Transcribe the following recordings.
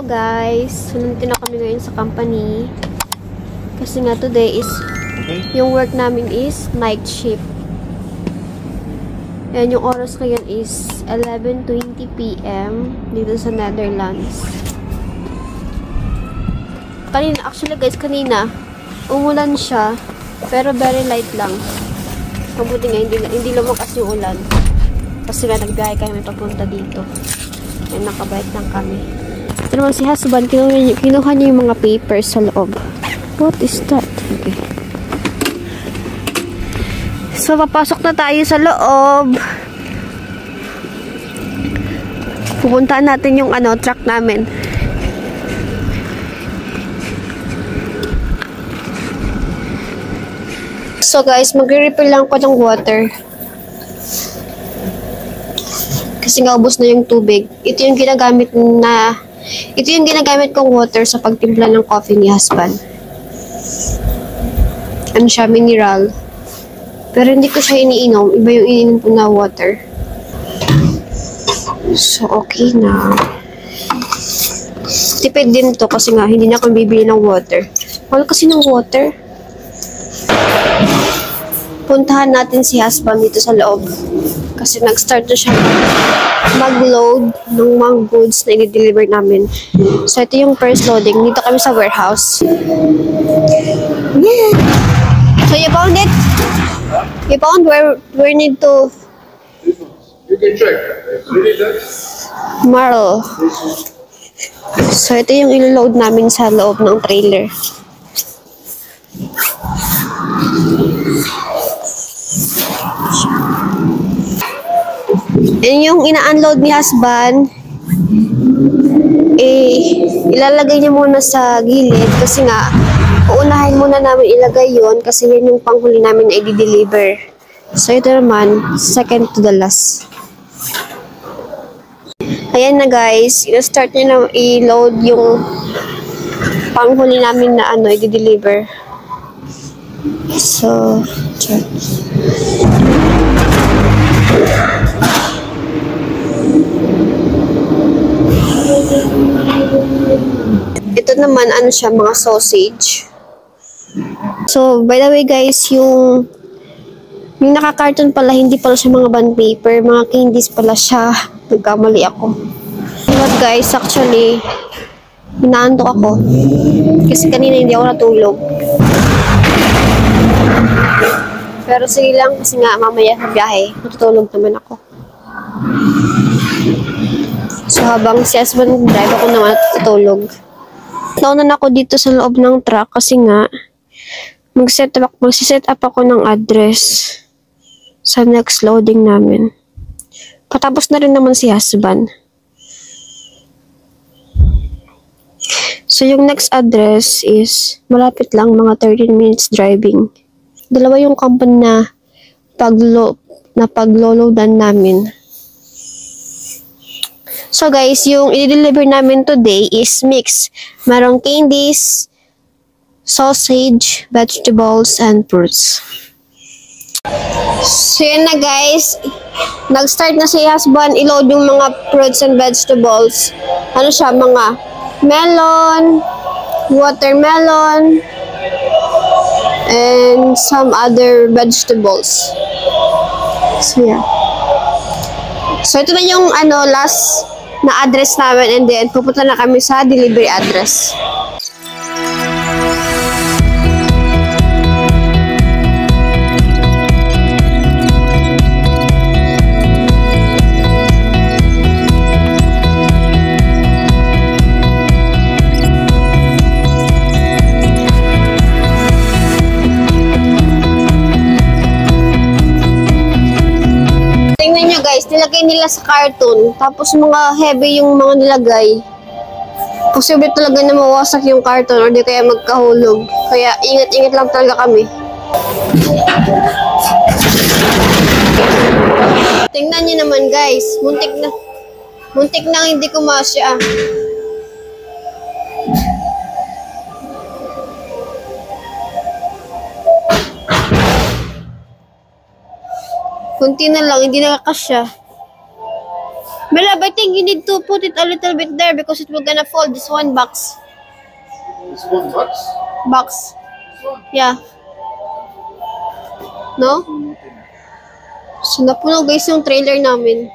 Guys, nandito na kami ngayon sa company kasi nga today is yung work namin is night shift. Yan, yung oras ngayon is 11:20 PM dito sa Netherlands. Kanina umulan siya pero very light lang. Mabuti nga hindi lumakas yung ulan kasi nga nagbiyahe kami papunta dito. Yan, nakabike lang kami. Ito naman si husband, kinuha niya yung mga papers sa loob. What is that? Okay. So, papasok na tayo sa loob. Pupuntaan natin yung truck namin. So, guys, magre-refill lang ko ng water. Kasi nga ubos na yung tubig. Ito yung ginagamit kong water sa pagtimpla ng coffee ni husband. Ano siya, mineral. Pero hindi ko siya iniinom. Iba yung iniinom ko na water. So, okay na. Tipid din to kasi nga, hindi na ako bibili ng water. Mahal kasi ng water. Puntahan natin si husband dito sa loob. Kasi nag-start na siya mag-load ng mga goods na i-deliver namin. So, ito yung first loading. Dito kami sa warehouse. Yeah. So, you found it? You found where we need to... You can check. Marl. So, ito yung ilo-load namin sa loob ng trailer. Yan yung ina-unload ni husband. Ilalagay niya muna sa gilid kasi nga, uunahin muna namin ilagay yon kasi yan yung panghuli namin na i-deliver. So, ito naman, second to the last. Ayan na guys, i-start niya na i-load yung panghuli namin na i-deliver. So, check. Ito naman, siya, mga sausage. So, by the way guys, yung naka-carton pala, hindi pala siya mga bond paper, mga candies pala siya. Nagkamali ako. But guys, actually, inaantok ako. Kasi kanina hindi ako natulog. Pero sige lang, kasi nga mamaya sa biyahe, matutulog naman ako. So, habang si husband drive, ako naman natutulog. Naunan ako dito sa loob ng truck kasi nga magsiset up ako ng address sa next loading namin. Patapos na rin naman si husband. So, yung next address is malapit lang, mga 13 minutes driving. Dalawa yung company na pagloloadan namin. So guys, yung i-deliver namin today is mix. Merong candies, sausage, vegetables, and fruits. So yan na guys. Nag-start na si husband i-load yung mga fruits and vegetables. Ano siya, mga melon, watermelon, and some other vegetables. So yeah. So ito na yung last na address namin, and then pupunta na kami sa delivery address. Tingnan nyo guys, nilagay nila sa carton. Tapos mga heavy yung mga nilagay. Posible talaga na mawasak yung carton or di kaya magkahulog. Kaya ingat-ingat lang talaga kami. Tingnan nyo naman guys, muntik na hindi kumasya. Kunti na lang, hindi nakakasya. Melab, I think you need to put it a little bit there because it will gonna fall. This one box. This one box? Box. This one? Yeah. No? So, napuno guys yung trailer namin.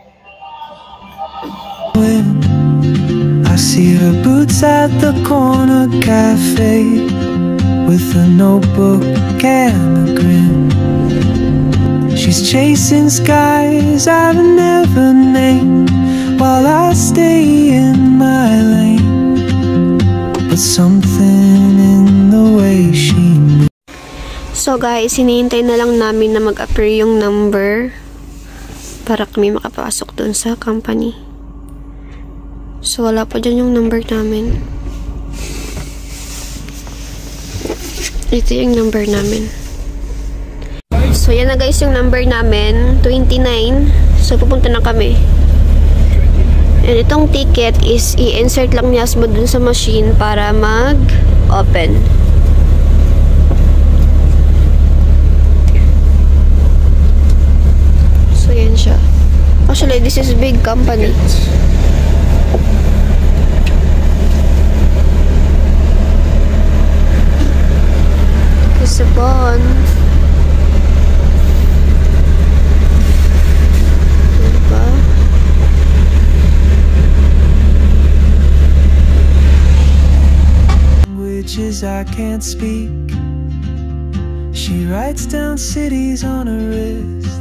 I see her boots at the corner cafe with a notebook and a grin. She's chasing skies I've never named while I stay in my lane. But something in the way she moves. So guys, hinihintay na lang namin na mag-appear yung number para kami makapasok dun sa company. So wala pa dyan yung number namin. Ito yung number namin. So yan na guys yung number namin, 29. So pupunta na kami. And itong ticket is i-insert lang niya dun sa machine para mag-open. So yan siya. Actually, this is big company. Sabon. Diba? Languages I can't speak. She writes down cities on her wrist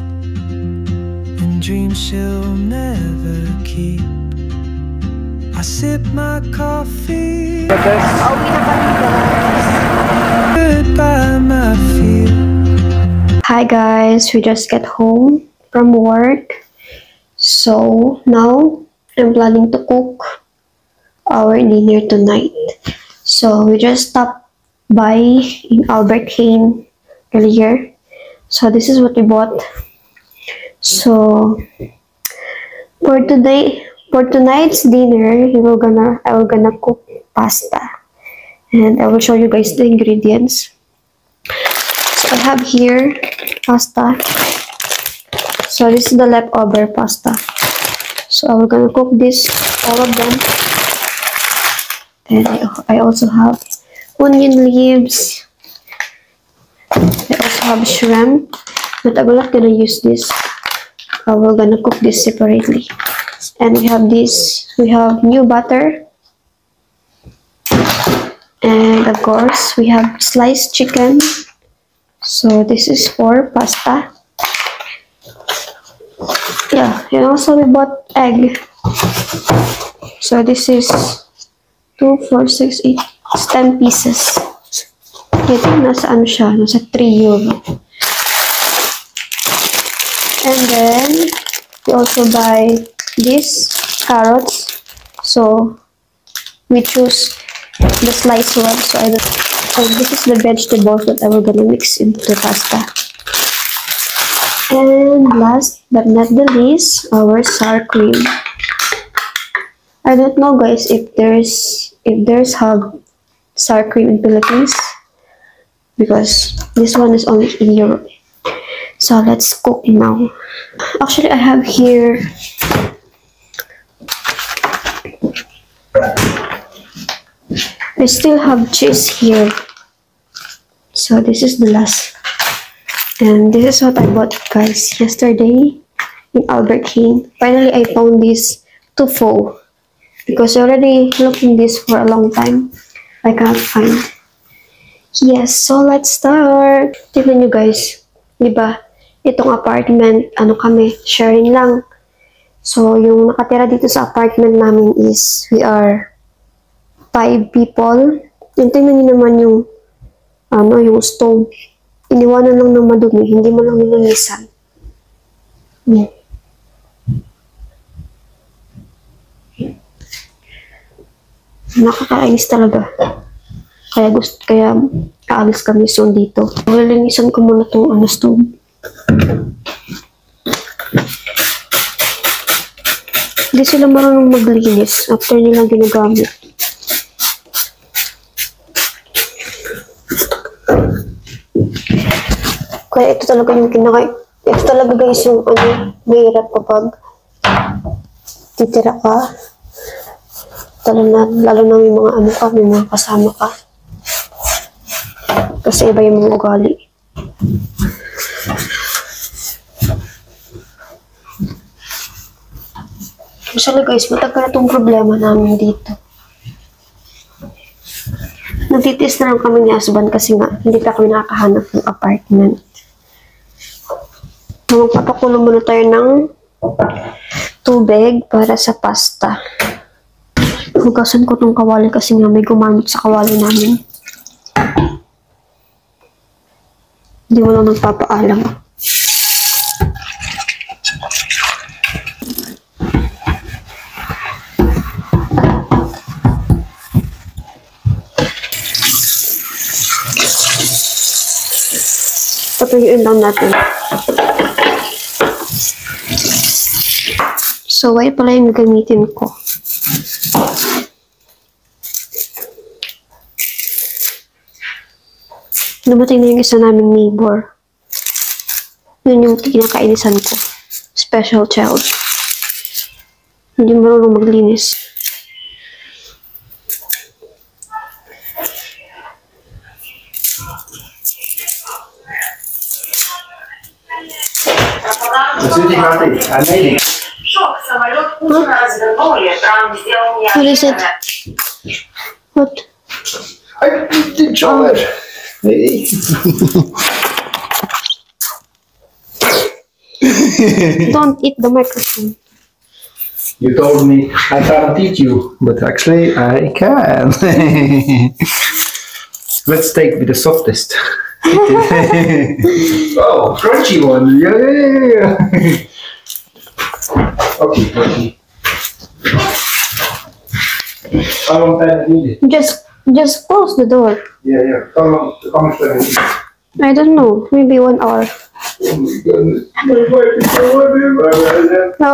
and dreams she'll never keep. I sip my coffee. By my feet. Hi guys, we just got home from work. So now I'm planning to cook our dinner tonight. So we just stopped by in Albert Heijn earlier. So this is what we bought. So for tonight's dinner, I will gonna cook pasta. And I will show you guys the ingredients. So I have here pasta. So this is the leftover pasta. So I will gonna cook this, all of them. And I also have onion leaves. I also have shrimp, but I will not gonna use this. I will gonna cook this separately. And we have this. We have new butter. And of course, we have sliced chicken. So this is for pasta. Yeah, and also we bought egg. So this is 2, 4, 6, 8, 10 pieces. Ito, nasa ano siya? Nasa 3 euro. And then, we also buy these carrots. So, we choose the sliced one. So this is the vegetables that I will gonna mix into pasta. And last but not the least, our sour cream. I don't know guys if there's sour cream in Philippines because this one is only in Europe. So let's cook now. Actually, I have here I still have cheese here. So this is the last. And this is what I bought guys yesterday in Albert Heijn. Finally I found this tofu because I already looking this for a long time. I can't find. Yes, so let's start. Tignan nyo guys. Diba? Itong apartment, ano kami, sharing lang. So yung nakatira dito sa apartment namin is we are 5 people. And tingnan nyo naman yung yung stove. Iniwanan lang ng madumi, hindi mo lang nilinisan. Yan. Nakakainis talaga. Kaya aalis kami soon dito. Lilinisan ko muna itong stove. Hindi sila marunong maglinis after nilang ginagamit. Kaya ito talaga yung ito talaga guys yung mahirap kapag titira ka. Lalo na may mga ano ka, may mga kasama ka. Kasi iba yung mga ugali. Actually guys, matagal na itong problema namin dito. Nagtitis na lang kami ni husband kasi nga hindi pa kami nakakahanap ng apartment. Magpapakulo muna tayo ng tubig para sa pasta. Hugasan ko tong kawali kasi nga may gumamit sa kawali namin. Hindi mo lang nagpapaalam. Patuyuin lang natin. So, white pala yung gamitin ko. Dumating na yung isa naming neighbor. Yun yung kinakainisan ko. Special child. Hindi marunong maglinis. I made it. What is it? What? I did chocolate. Don't eat the microphone. You told me I can't eat you, but actually I can. Let's take the softest. Oh, crunchy one. Yeah. Okay. How long time do you need it? Just close the door. Yeah. How much time is it? I don't know. Maybe 1 hour. Oh my goodness. My wife is so happy. No.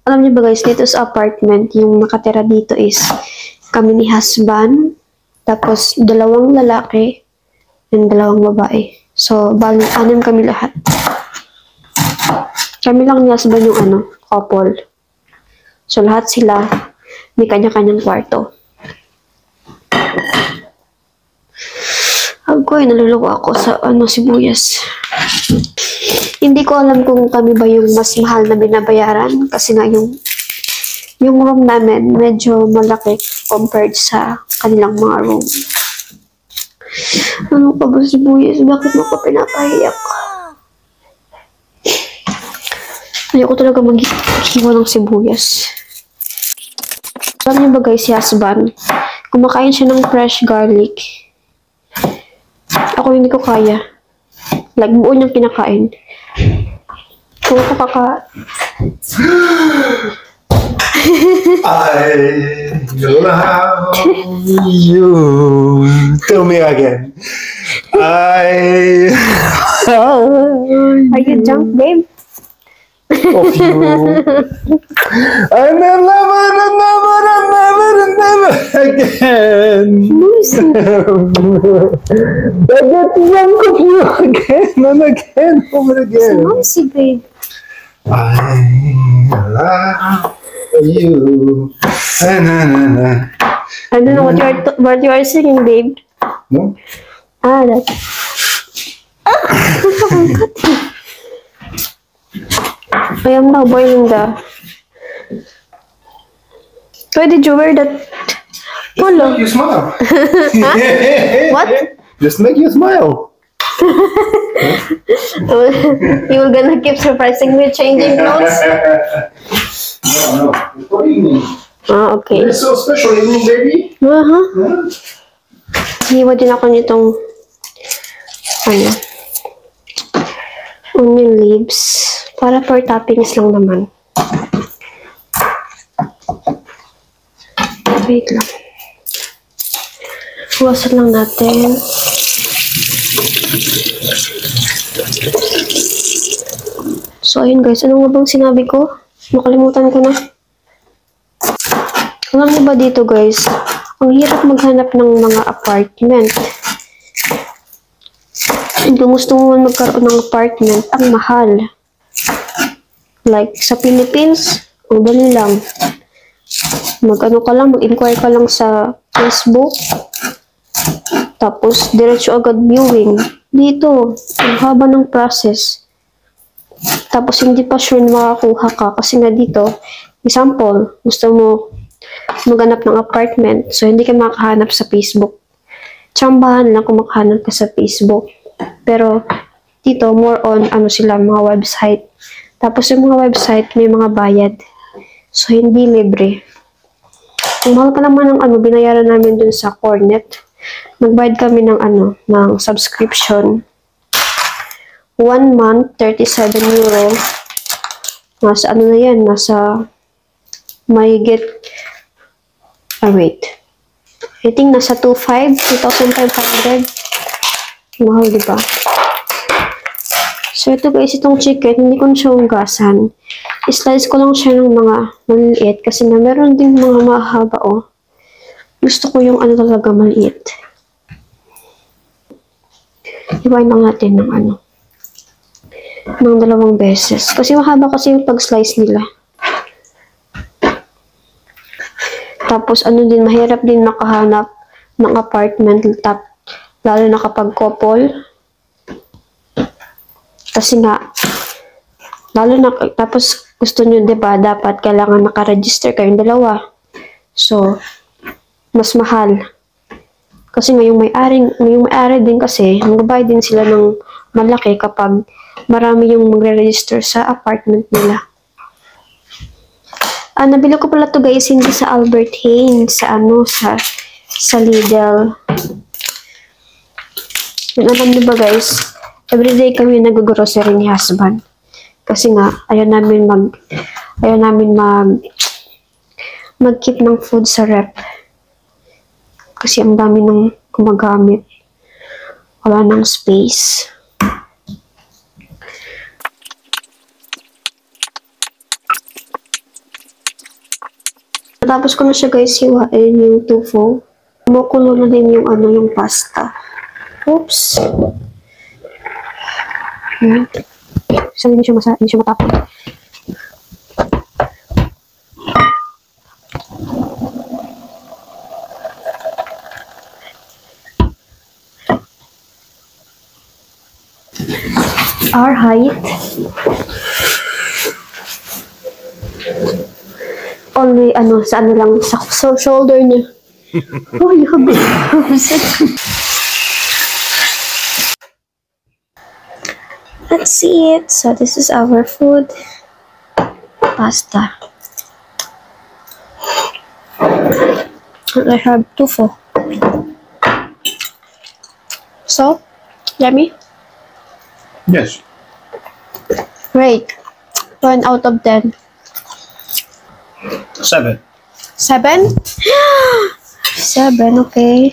Alam niyo ba guys, dito sa apartment, yung nakatira dito is kami ni husband, tapos 2 lalaki, and 2 babae. So, bali, 6 kami lahat. Kami lang ni husband yung couple. So, lahat sila may kanya-kanyang kwarto. Agoy, naluluwa ako sa sibuyas. Hindi ko alam kung kami ba yung mas mahal na binabayaran kasi nga yung room namin medyo malaki compared sa kanilang mga room. Ano ka ba sibuyas? Bakit mo ko pinapahiyak? Ayoko talaga maghiwa ng sibuyas. Alam niyo ba guys, si husband, kumakain siya ng fresh garlic. Ako hindi ko kaya. Like, buo niyang kinakain. Kung ako I love you. Tell me again. Are you drunk, babe? Of you. And never again. I get drunk of you again and again over again. Noisy, babe. I love you. I don't know what you are singing, babe. No? That. I am now boiling the. Why did you wear that? Polo. Make you smile. What? Just make you smile. You were gonna keep surprising me changing clothes? No. What do you mean? Okay. It's so special evening, baby. Hiwa din ako nitong onion leaves. Para for toppings lang naman. Wait lang. Huwasan lang natin. So, ayun guys. Ano nga bang sinabi ko? Nakalimutan ko na. Alam niyo ba dito guys? Ang hirap maghanap ng mga apartment. Kung gusto mo magkaroon ng apartment, ang mahal. Like, sa Philippines, ang dali lang. Mag-inquire ka lang sa Facebook. Tapos, diretso agad viewing. Dito, ang haba ng process. Tapos, hindi pa sure na makakuha ka. Kasi nga dito, example, gusto mo maghanap ng apartment. So, hindi ka makahanap sa Facebook. Tsambahan lang kung makahanap ka sa Facebook. Pero, dito, more on, sila, mga website. Tapos, yung mga website, may mga bayad. So, hindi libre. Ang mahal pa naman ng binayaran namin dun sa Cornet. Nagbayad kami ng ng subscription. 1 month, 37 euro. Nasa na yan, nasa mahigit, wait. I think nasa 2,500. Mahal, diba? So, ito guys, itong chicken, hindi ko na siya hugasan. I-slice ko lang siya ng mga maliit kasi na meron din mga mahaba, oh. Gusto ko yung talaga maliit. Iwain lang natin ng ng 2 beses. Kasi mahaba kasi yung pag-slice nila. Tapos, din, mahirap din makahanap ng apartment, lalo na kapag couple. Kasi nga, tapos gusto nyo, diba, dapat kailangan nakaregister kayong dalawa. So, mas mahal. Kasi nga, yung may-ari din kasi, magbabayad din sila ng malaki kapag marami yung magre-register sa apartment nila. Nabili ko pala to guys, hindi sa Albert Heijn, sa Lidl. Yung alam nyo ba guys, everyday kami nag-grocery ni husband. Kasi nga, ayaw namin mag-keep ng food sa rep. Kasi ang dami ng gumagamit. Wala nang space. Tapos ko na siya guys hiwain yung tofu. Kumukulo na din yung yung pasta. Oops. Ayan. So, hindi siya matapon. Our height. Only, sa shoulder niya. Oh, you have it. Let's see it. So, this is our food. Pasta. I have tofu. So, yummy? Yes. Great. 1 out of 10. 7. 7? 7, okay.